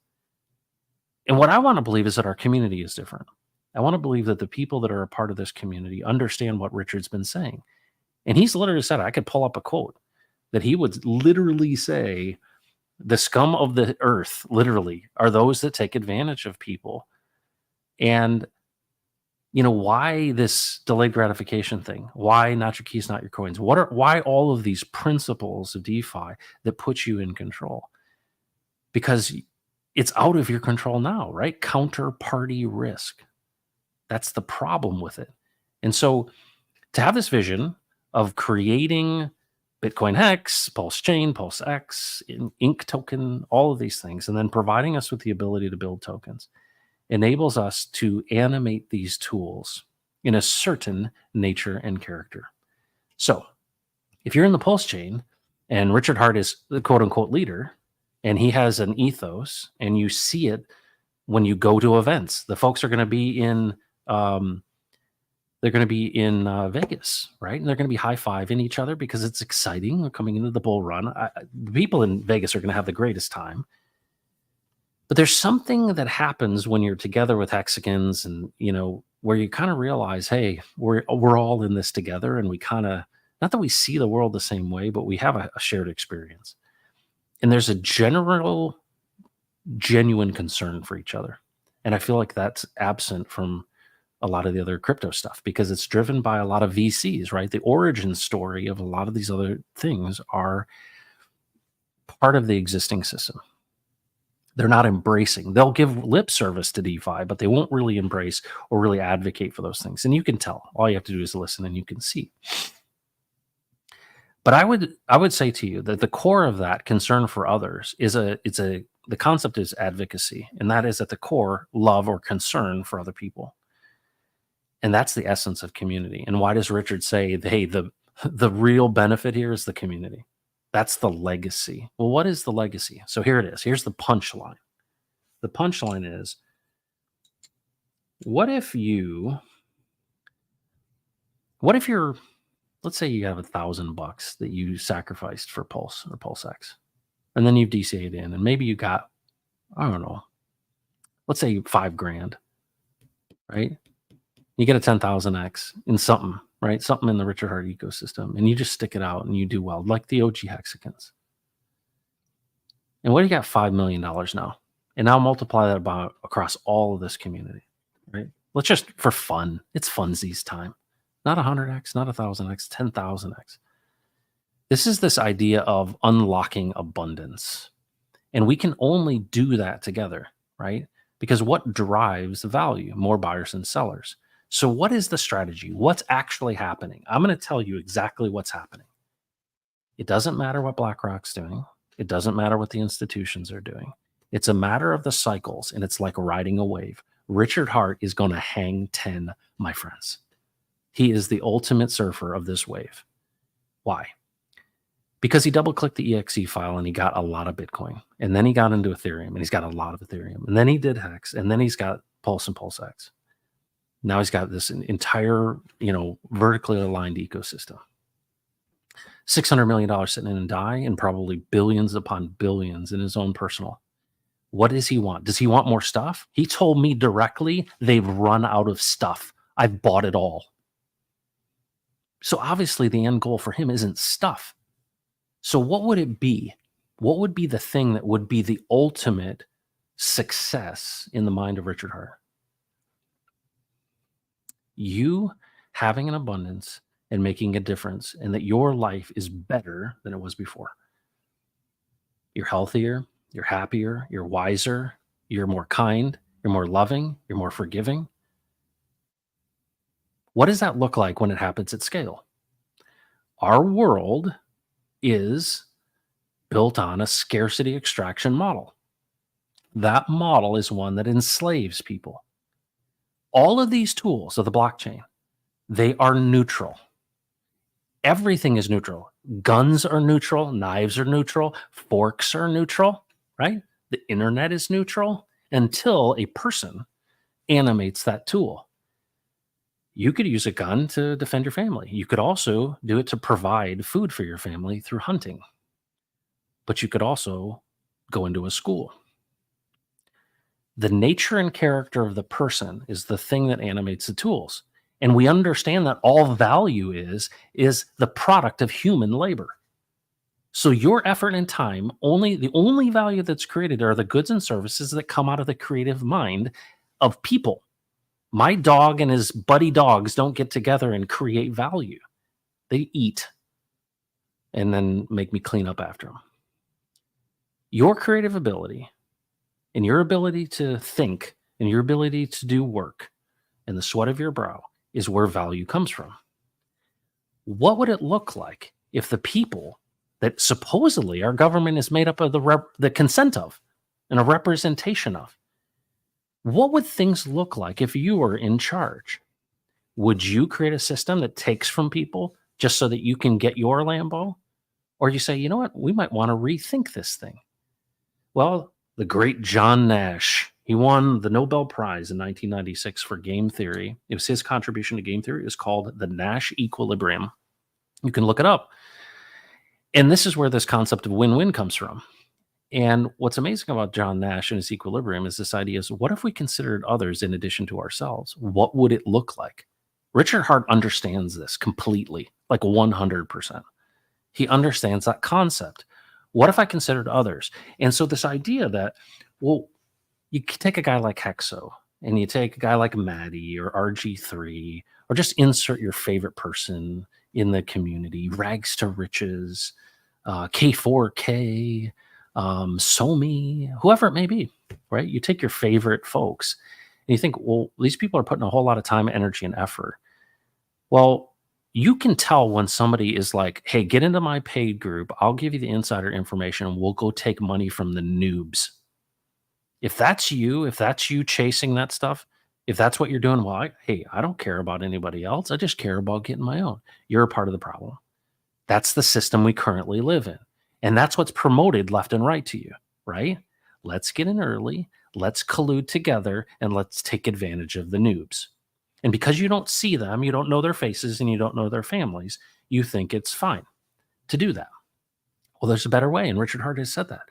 And what I want to believe is that our community is different. I want to believe that the people that are a part of this community understand what Richard's been saying. And he's literally said, I could pull up a quote that he would literally say, the scum of the earth, literally, are those that take advantage of people. And why this delayed gratification thing? Why not your keys, not your coins? Why all of these principles of DeFi that put you in control? Because it's out of your control now, right? Counterparty risk. That's the problem with it. And so to have this vision of creating Bitcoin Hex, Pulse Chain, Pulse X, Ink token, all of these things, and then providing us with the ability to build tokens enables us to animate these tools in a certain nature and character. So if you're in the Pulse Chain and Richard Hart is the quote unquote leader, and he has an ethos, and you see it when you go to events. The folks are going to be in Vegas, right? And they're going to be high-fiving each other because it's exciting. They're coming into the bull run. The people in Vegas are going to have the greatest time. But there's something that happens when you're together with hexagons and, where you kind of realize, hey, we're all in this together, and we kind of, not that we see the world the same way, but we have a shared experience. And there's a general, genuine concern for each other. And I feel like that's absent from a lot of the other crypto stuff because it's driven by a lot of VCs, right? The origin story of a lot of these other things are part of the existing system. They're not embracing. They'll give lip service to DeFi, but they won't really embrace or really advocate for those things. And you can tell. All you have to do is listen and you can see. But I would say to you that the core of that concern for others is the concept is advocacy, and that is at the core love or concern for other people. And that's the essence of community. And why does Richard say, hey, the real benefit here is the community? That's the legacy. Well, what is the legacy? So here it is. Here's the punchline. The punchline is, what if you're, let's say you have $1,000 that you sacrificed for Pulse or PulseX, and then you've DCA'd in, and maybe you got, I don't know, let's say $5,000, right? You get a 10,000x in something, right? Something in the Richard Heart ecosystem, and you just stick it out and you do well, like the OG Hexicans. And what do you got? $5 million now. And now multiply that about across all of this community, right? Let's just, for fun, it's funsies time. Not 100x, not 1,000x, 10,000x. This is this idea of unlocking abundance. And we can only do that together, right? Because what drives value? More buyers and sellers. So what is the strategy? What's actually happening? I'm going to tell you exactly what's happening. It doesn't matter what BlackRock's doing. It doesn't matter what the institutions are doing. It's a matter of the cycles, and it's like riding a wave. Richard Heart is going to hang 10, my friends. He is the ultimate surfer of this wave. Why? Because he double-clicked the exe file and he got a lot of Bitcoin. And then he got into Ethereum and he's got a lot of Ethereum. And then he did Hex, and then he's got Pulse and PulseX. Now he's got this entire, vertically aligned ecosystem. $600 million sitting in DAI and probably billions upon billions in his own personal. What does he want? Does he want more stuff? He told me directly, they've run out of stuff. I've bought it all. So obviously the end goal for him isn't stuff. So what would it be? What would be the thing that would be the ultimate success in the mind of Richard Heart? You having an abundance and making a difference, and that your life is better than it was before. You're healthier, you're happier, you're wiser, you're more kind, you're more loving, you're more forgiving. What does that look like when it happens at scale? Our world is built on a scarcity extraction model. That model is one that enslaves people. All of these tools of the blockchain, they are neutral. Everything is neutral. Guns are neutral. Knives are neutral. Forks are neutral, right? The internet is neutral until a person animates that tool. You could use a gun to defend your family. You could also do it to provide food for your family through hunting. But you could also go into a school. The nature and character of the person is the thing that animates the tools. And we understand that all value is the product of human labor. So your effort and time, the only value that's created are the goods and services that come out of the creative mind of people. My dog and his buddy dogs don't get together and create value. They eat and then make me clean up after them. Your creative ability and your ability to think and your ability to do work and the sweat of your brow is where value comes from. What would it look like if the people that supposedly our government is made up of the consent of and a representation of, what would things look like if you were in charge? Would you create a system that takes from people just so that you can get your Lambo? Or you say, you know what, we might want to rethink this thing. Well, the great John Nash, he won the Nobel Prize in 1996 for game theory. It was his contribution to game theory. It was called the Nash equilibrium. You can look it up. And this is where this concept of win-win comes from. And what's amazing about John Nash and his equilibrium is this idea is what if we considered others in addition to ourselves? What would it look like? Richard Hart understands this completely, like 100%. He understands that concept. What if I considered others? And so this idea that, well, you take a guy like Hexo and you take a guy like Maddie or RG3 or just insert your favorite person in the community, rags to riches, K4K, Somi, whoever it may be, right? You take your favorite folks and you think, well, these people are putting a whole lot of time, energy, and effort. Well, you can tell when somebody is like, hey, get into my paid group. I'll give you the insider information and we'll go take money from the noobs. If that's you chasing that stuff, if that's what you're doing, well, hey, I don't care about anybody else. I just care about getting my own. You're a part of the problem. That's the system we currently live in. And that's what's promoted left and right to you, right? Let's get in early, let's collude together, and let's take advantage of the noobs. And because you don't see them, you don't know their faces, and you don't know their families, you think it's fine to do that. Well, there's a better way. And Richard Hart has said that.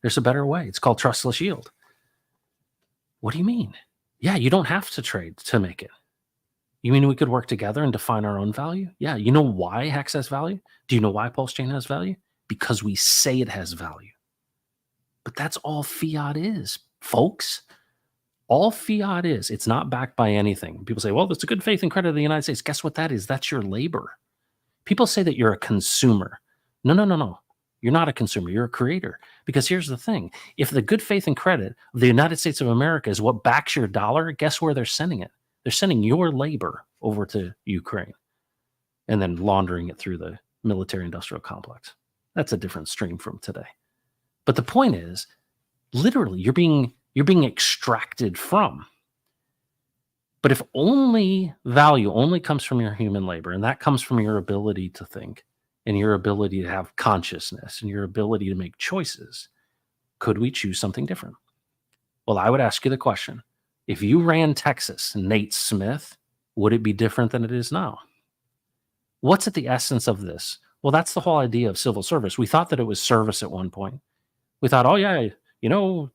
There's a better way. It's called trustless yield. What do you mean? Yeah, you don't have to trade to make it. You mean we could work together and define our own value? Yeah. You know why Hex has value? Do you know why Pulse Chain has value? Because we say it has value. But that's all fiat is, folks. All fiat is. It's not backed by anything. People say, well, that's a good faith and credit of the United States. Guess what that is? That's your labor. People say that you're a consumer. No. You're not a consumer. You're a creator. Because here's the thing. If the good faith and credit of the United States of America is what backs your dollar, guess where they're sending it? They're sending your labor over to Ukraine and then laundering it through the military industrial complex. That's a different stream from today. But the point is, literally, you're being extracted from. But if only value only comes from your human labor, and that comes from your ability to think and your ability to have consciousness and your ability to make choices, could we choose something different? Well, I would ask you the question. If you ran Texas, Nate Smith, would it be different than it is now? What's at the essence of this? Well, that's the whole idea of civil service. We thought that it was service at one point. We thought, oh, yeah,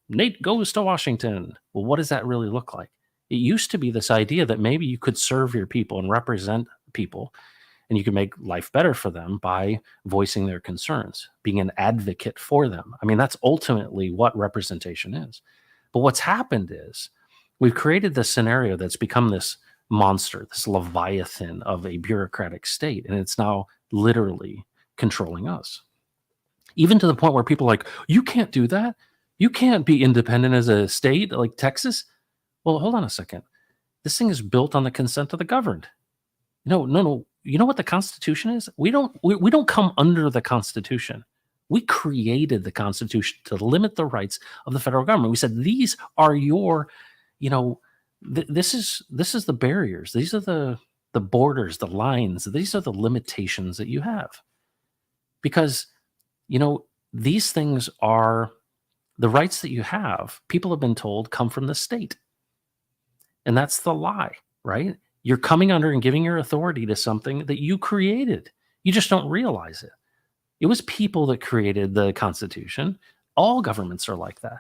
Nate goes to Washington. Well, what does that really look like? It used to be this idea that maybe you could serve your people and represent people, and you could make life better for them by voicing their concerns, being an advocate for them. I mean, that's ultimately what representation is. But what's happened is we've created this scenario that's become this monster, this leviathan of a bureaucratic state, and it's now literally controlling us. Even to the point where people are like, you can't do that. You can't be independent as a state like Texas. Well, hold on a second. This thing is built on the consent of the governed. No. You know what the Constitution is? We don't come under the Constitution. We created the Constitution to limit the rights of the federal government. We said these are your, this is the barriers. These are the borders, the lines. These are the limitations that you have. Because these things are the rights that you have, people have been told come from the state. And that's the lie, right? You're coming under and giving your authority to something that you created. You just don't realize it. It was people that created the Constitution. All governments are like that.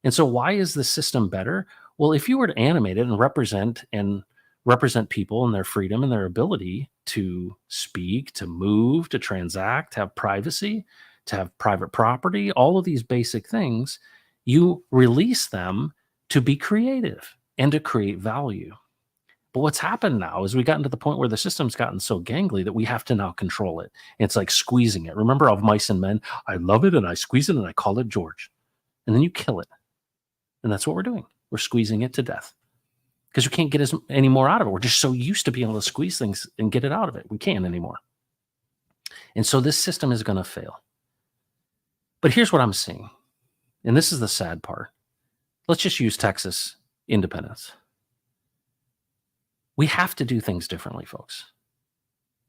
And so why is the system better? Well, if you were to animate it and represent people and their freedom and their ability to speak, to move, to transact, to have privacy, to have private property, all of these basic things, you release them to be creative and to create value. But what's happened now is we've gotten to the point where the system's gotten so gangly that we have to now control it. And it's like squeezing it. Remember Of Mice and Men? I love it and I squeeze it and I call it George. And then you kill it. And that's what we're doing. We're squeezing it to death. Because we can't get any more out of it. We're just so used to being able to squeeze things and get it out of it. We can't anymore. And so this system is going to fail. But here's what I'm seeing. And this is the sad part. Let's just use Texas independence. We have to do things differently, folks.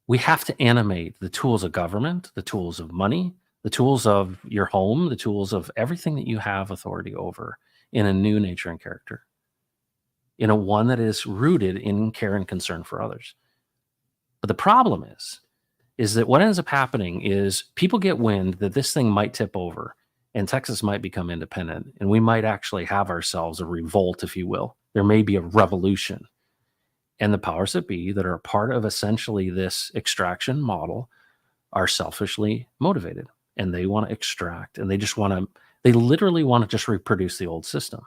We have to animate the tools of government, the tools of money, the tools of your home, the tools of everything that you have authority over in a new nature and character, in a one that is rooted in care and concern for others. But the problem is that what ends up happening is people get wind that this thing might tip over and Texas might become independent, and we might actually have ourselves a revolt, if you will. There may be a revolution. And the powers that be that are a part of essentially this extraction model are selfishly motivated, and they want to extract, and they literally want to just reproduce the old system.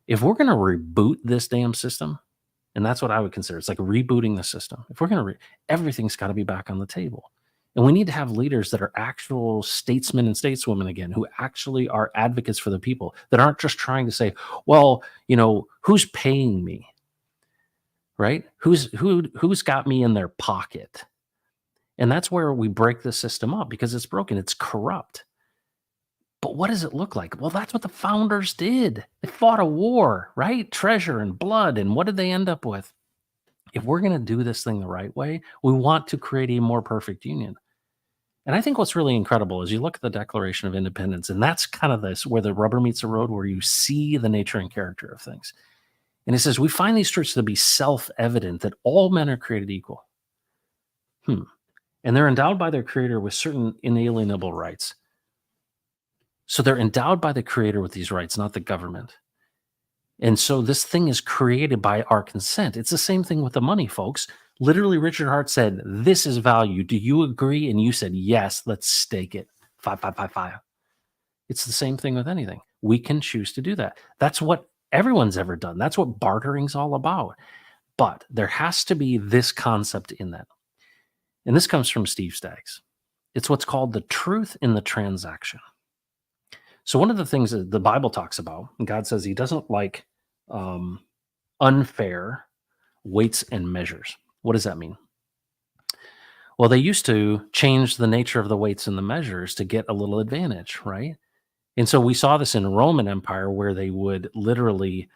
If we're going to reboot this damn system, and that's what I would consider, it's like rebooting the system. If we're going to, everything's got to be back on the table. And we need to have leaders that are actual statesmen and stateswomen again, who actually are advocates for the people, that aren't just trying to say, well, who's paying me? Right? Who's got me in their pocket? And that's where we break the system up, because it's broken, it's corrupt. But what does it look like? Well, that's what the founders did. They fought a war, right? Treasure and blood. And what did they end up with? If we're going to do this thing the right way, we want to create a more perfect union. And I think what's really incredible is you look at the Declaration of Independence, and that's kind of this where the rubber meets the road, where you see the nature and character of things. And it says, we find these truths to be self-evident, that all men are created equal. And they're endowed by their creator with certain inalienable rights. So they're endowed by the creator with these rights, not the government. And so this thing is created by our consent. It's the same thing with the money, folks. Literally, Richard Hart said, this is value. Do you agree? And you said, yes, let's stake it. 5. It's the same thing with anything. We can choose to do that. That's what everyone's ever done. That's what bartering's all about. But there has to be this concept in that. And this comes from Steve Staggs. It's what's called the truth in the transaction. So one of the things that the Bible talks about, and God says he doesn't like unfair weights and measures. What does that mean? Well, they used to change the nature of the weights and the measures to get a little advantage, right? And so we saw this in the Roman Empire, where they would literally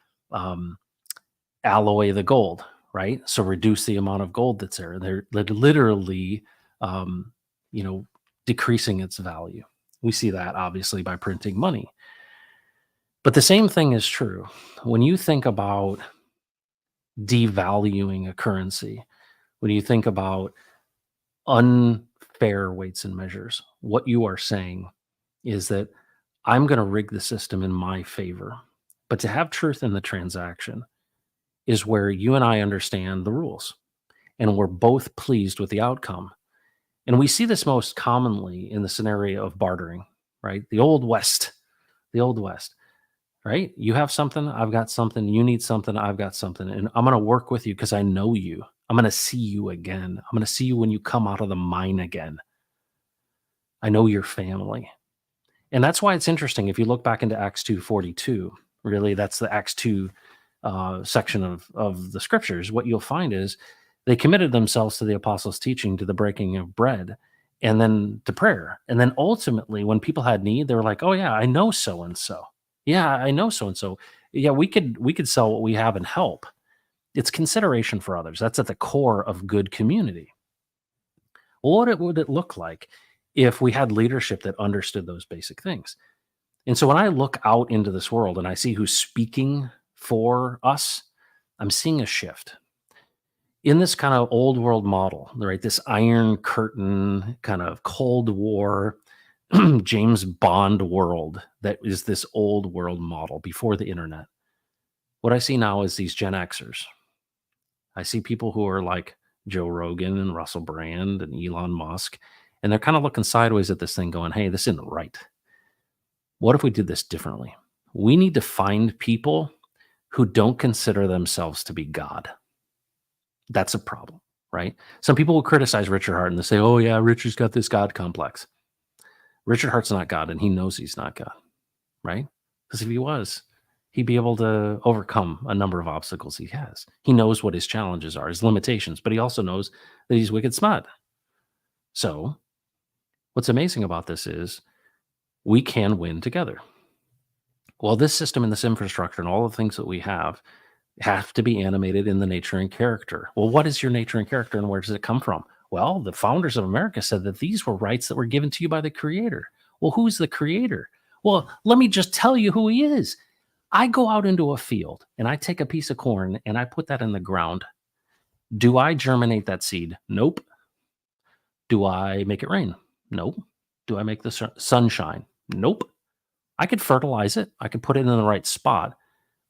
alloy the gold, right? So reduce the amount of gold that's there. They're literally, decreasing its value. We see that obviously by printing money. But the same thing is true when you think about devaluing a currency, when you think about unfair weights and measures. What you are saying is that I'm going to rig the system in my favor. But to have truth in the transaction is where you and I understand the rules, and we're both pleased with the outcome. And we see this most commonly in the scenario of bartering, right? The Old West, right? You have something, I've got something, you need something, I've got something, and I'm going to work with you because I know you. I'm going to see you again. I'm going to see you when you come out of the mine again. I know your family. And that's why it's interesting. If you look back into Acts 2:42, really, that's the Acts 2 section of the scriptures. What you'll find is they committed themselves to the apostles' teaching, to the breaking of bread, and then to prayer. And then ultimately, when people had need, they were like, oh yeah, I know so-and-so. Yeah, I know so-and-so. Yeah, we could sell what we have and help. It's consideration for others. That's at the core of good community. What would it look like if we had leadership that understood those basic things? And so when I look out into this world and I see who's speaking for us, I'm seeing a shift. In this kind of old world model, right? This Iron Curtain kind of Cold War, James Bond world that is this old world model before the internet. What I see now is these Gen Xers. I see people who are like Joe Rogan and Russell Brand and Elon Musk, and they're kind of looking sideways at this thing going, hey, this isn't right. What if we did this differently? We need to find people who don't consider themselves to be God. That's a problem, right? Some people will criticize Richard Hart and they say, oh yeah, Richard's got this God complex. Richard Hart's not God, and he knows he's not God, right? Because if he was, he'd be able to overcome a number of obstacles he has. He knows what his challenges are, his limitations, but he also knows that he's wicked smart. So what's amazing about this is we can win together. Well, this system and this infrastructure and all the things that we have to be animated in the nature and character. Well, what is your nature and character, and where does it come from? Well, the founders of America said that these were rights that were given to you by the Creator. Well, who's the Creator? Well, let me just tell you who he is. I go out into a field and I take a piece of corn and I put that in the ground. Do I germinate that seed? Nope. Do I make it rain? Nope. Do I make the sun shine? Nope. I could fertilize it, I could put it in the right spot,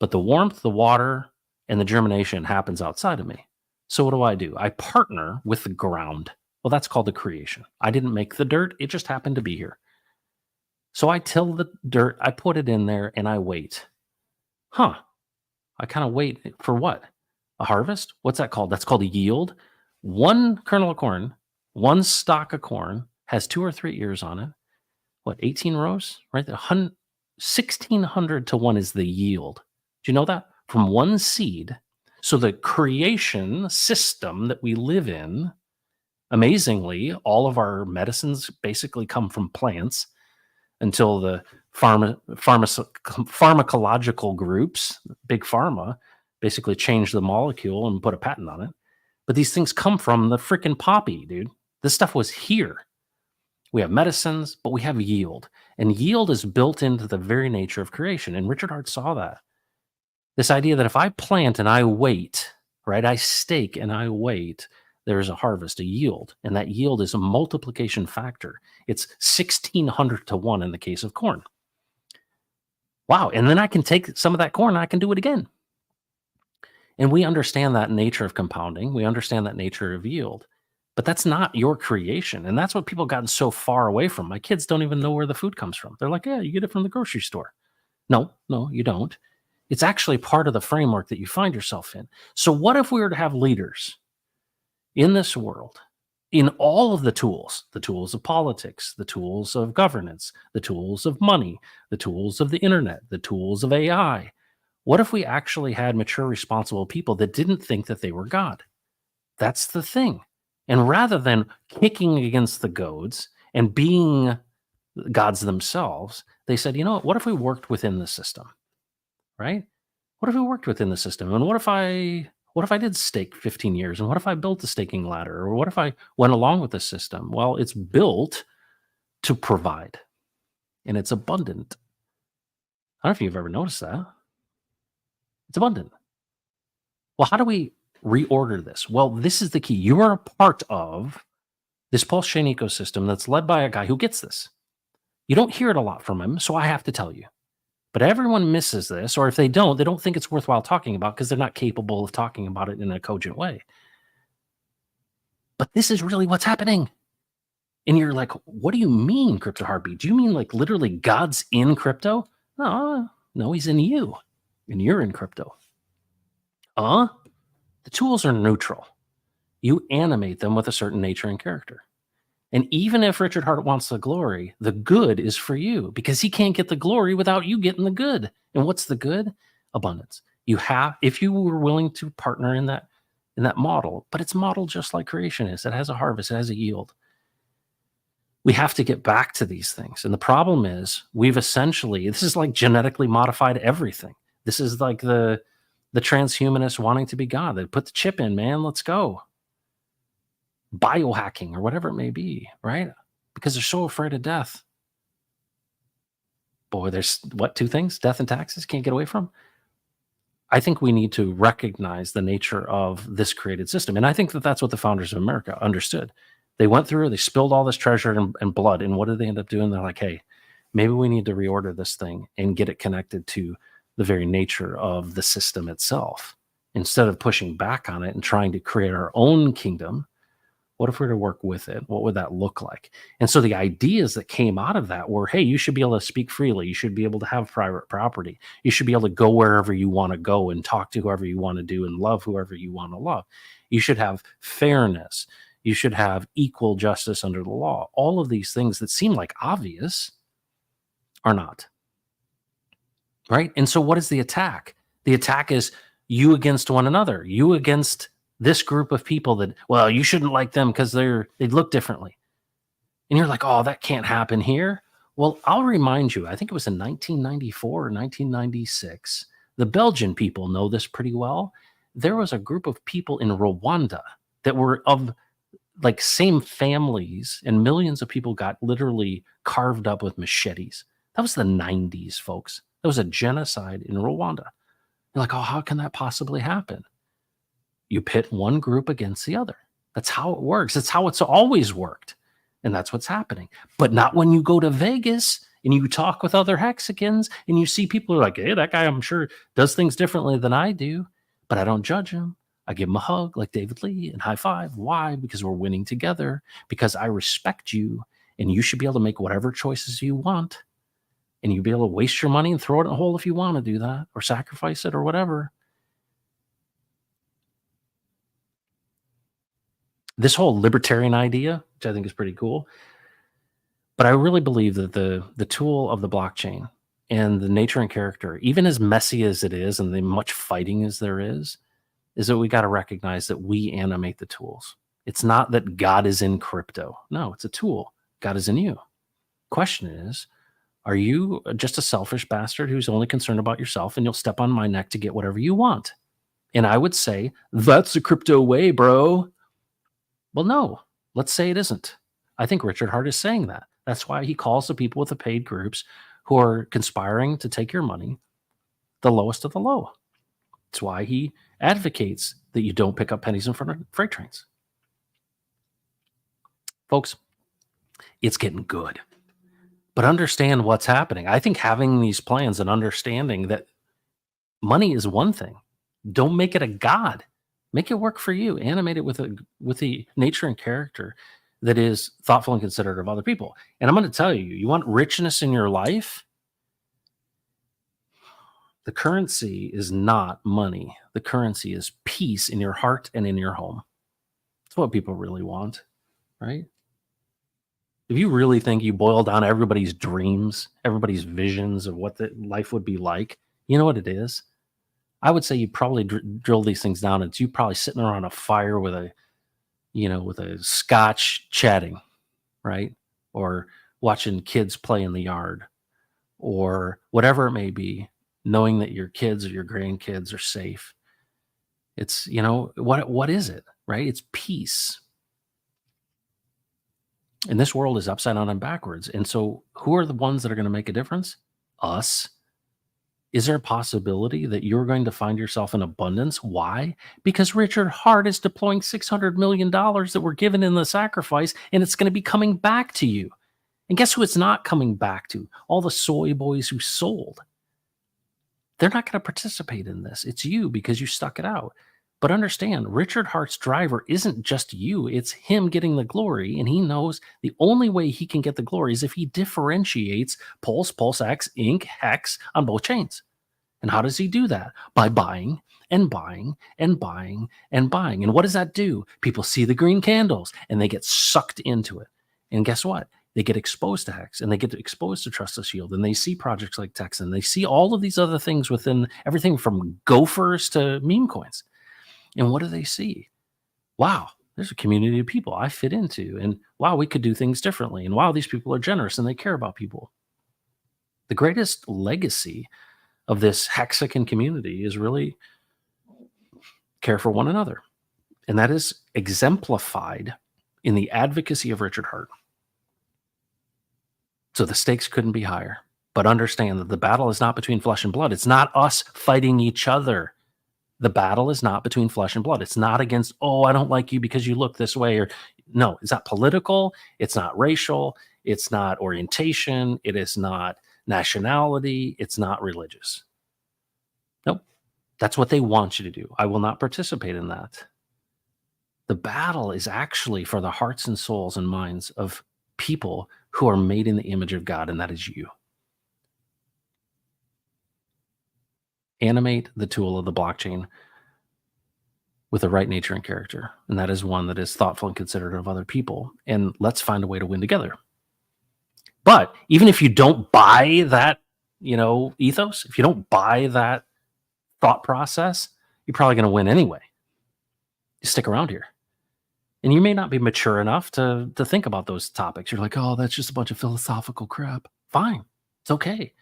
but the warmth, the water, and the germination happens outside of me. So what do? I partner with the ground. Well, that's called the creation. I didn't make the dirt, it just happened to be here. So I till the dirt, I put it in there, and I wait. Huh. I kind of wait for what? A harvest? What's that called? That's called a yield. One kernel of corn, one stalk of corn has 2 or 3 ears on it. What, 18 rows? Right? 1,600 to 1 is the yield. Do you know that? From one seed. So the creation system that we live in, amazingly, all of our medicines basically come from plants until the pharmacological groups, big pharma, basically changed the molecule and put a patent on it. But these things come from the freaking poppy, dude. This stuff was here. We have medicines, but we have yield. And yield is built into the very nature of creation. And Richard Hart saw that. This idea that if I plant and I wait, right, I stake and I wait, there's a harvest, a yield. And that yield is a multiplication factor. It's 1,600 to 1 in the case of corn. Wow. And then I can take some of that corn and I can do it again. And we understand that nature of compounding. We understand that nature of yield. But that's not your creation. And that's what people have gotten so far away from. My kids don't even know where the food comes from. They're like, yeah, you get it from the grocery store. No, you don't. It's actually part of the framework that you find yourself in. So what if we were to have leaders in this world, in all of the tools of politics, the tools of governance, the tools of money, the tools of the internet, the tools of AI? What if we actually had mature, responsible people that didn't think that they were God? That's the thing. And rather than kicking against the goads and being gods themselves, they said, you know what if we worked within the system, right? What if we worked within the system? And what if I did stake 15 years? And what if I built the staking ladder? Or what if I went along with the system? Well, it's built to provide, and it's abundant. I don't know if you've ever noticed that. It's abundant. Well, how do we reorder this? Well, this is the key. You are a part of this pulse chain ecosystem that's led by a guy who gets this. You don't hear it a lot from him, so I have to tell you. But everyone misses this, or if they don't think it's worthwhile talking about because they're not capable of talking about it in a cogent way. But this is really what's happening. And you're like, what do you mean, Crypto Heartbeat? Do you mean like literally God's in crypto? No, he's in you, and you're in crypto. The tools are neutral. You animate them with a certain nature and character. And even if Richard Hart wants the glory, the good is for you because he can't get the glory without you getting the good. And what's the good? Abundance. You have, if you were willing to partner in that model, but it's modeled just like creation is. It has a harvest, it has a yield. We have to get back to these things. And the problem is we've essentially, this is like genetically modified everything. This is like the transhumanists wanting to be God. They put the chip in, man, let's go. Biohacking or whatever it may be, right? Because they're so afraid of death. Boy, there's what, two things? Death and taxes, can't get away from. I think we need to recognize the nature of this created system. And I think that that's what the founders of America understood. They went through, they spilled all this treasure and blood. And what did they end up doing? They're like, hey, maybe we need to reorder this thing and get it connected to the very nature of the system itself. Instead of pushing back on it and trying to create our own kingdom, what if we were to work with it? What would that look like? And so the ideas that came out of that were, hey, you should be able to speak freely. You should be able to have private property. You should be able to go wherever you want to go and talk to whoever you want to do and love whoever you want to love. You should have fairness. You should have equal justice under the law. All of these things that seem like obvious are not. Right? And so what is the attack? The attack is you against one another. You against this group of people that, well, you shouldn't like them because they look differently. And you're like, oh, that can't happen here. Well, I'll remind you, I think it was in 1994 or 1996. The Belgian people know this pretty well. There was a group of people in Rwanda that were of like same families, and millions of people got literally carved up with machetes. That was the 90s, folks. There was a genocide in Rwanda. You're like, oh, how can that possibly happen? You pit one group against the other. That's how it works. That's how it's always worked. And that's what's happening. But not when you go to Vegas and you talk with other Hexicans and you see people who are like, hey, that guy, I'm sure, does things differently than I do, but I don't judge him. I give him a hug like David Lee and high five. Why? Because we're winning together, because I respect you and you should be able to make whatever choices you want. And you'll be able to waste your money and throw it in a hole if you want to do that or sacrifice it or whatever. This whole libertarian idea, which I think is pretty cool, but I really believe that the tool of the blockchain and the nature and character, even as messy as it is and the much fighting as there is that we got to recognize that we animate the tools. It's not that God is in crypto. No, it's a tool. God is in you. Question is, are you just a selfish bastard who's only concerned about yourself and you'll step on my neck to get whatever you want? And I would say, that's the crypto way, bro. Well, no, let's say it isn't. I think Richard Hart is saying that. That's why he calls the people with the paid groups who are conspiring to take your money the lowest of the low. It's why he advocates that you don't pick up pennies in front of freight trains. Folks, it's getting good. But understand what's happening. I think having these plans and understanding that money is one thing. Don't make it a god. Make it work for you. Animate it with the nature and character that is thoughtful and considerate of other people. And I'm going to tell you, you want richness in your life? The currency is not money. The currency is peace in your heart and in your home. That's what people really want, right? If you really think you boil down everybody's dreams, everybody's visions of what the life would be like, you know what it is? I would say you probably drill these things down. It's you probably sitting around a fire with a scotch chatting, right? Or watching kids play in the yard or whatever it may be, knowing that your kids or your grandkids are safe. It's, what is it, right? It's peace. And this world is upside down and backwards. And so who are the ones that are going to make a difference? Us. Is there a possibility that you're going to find yourself in abundance? Why? Because Richard Hart is deploying $600 million that were given in the sacrifice, and it's going to be coming back to you. And guess who it's not coming back to? All the soy boys who sold. They're not going to participate in this. It's you because you stuck it out. But understand, Richard Hart's driver isn't just you. It's him getting the glory. And he knows the only way he can get the glory is if he differentiates Pulse, PulseX, Inc., Hex on both chains. And how does he do that? By buying and buying and buying and buying. And what does that do? People see the green candles and they get sucked into it. And guess what? They get exposed to Hex and they get exposed to Trustless Yield. And they see projects like Texan. They see all of these other things within everything from gophers to meme coins. And what do they see? Wow, there's a community of people I fit into. And wow, we could do things differently. And wow, these people are generous and they care about people. The greatest legacy of this Hexican community is really care for one another. And that is exemplified in the advocacy of Richard Hart. So the stakes couldn't be higher. But understand that the battle is not between flesh and blood. It's not us fighting each other. The battle is not between flesh and blood. It's not against, I don't like you because you look this way. Or no, it's not political. It's not racial. It's not orientation. It is not nationality. It's not religious. Nope. That's what they want you to do. I will not participate in that. The battle is actually for the hearts and souls and minds of people who are made in the image of God, and that is you. Animate the tool of the blockchain with the right nature and character. And that is one that is thoughtful and considerate of other people. And let's find a way to win together. But even if you don't buy that, ethos, if you don't buy that thought process, you're probably going to win anyway. You stick around here. And you may not be mature enough to think about those topics. You're like, that's just a bunch of philosophical crap. Fine. It's okay.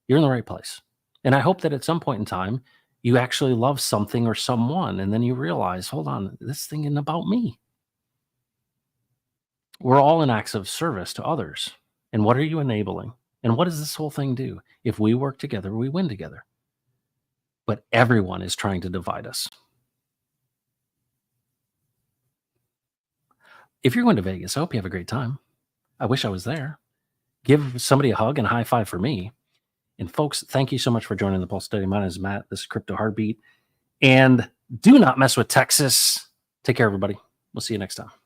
You're in the right place. And I hope that at some point in time, you actually love something or someone, and then you realize, hold on, this thing isn't about me. We're all in acts of service to others. And what are you enabling? And what does this whole thing do? If we work together, we win together. But everyone is trying to divide us. If you're going to Vegas, I hope you have a great time. I wish I was there. Give somebody a hug and a high five for me. And folks, thank you so much for joining the Pulse Study. My name is Matt. This is Crypto Heartbeat. And do not mess with Texas. Take care, everybody. We'll see you next time.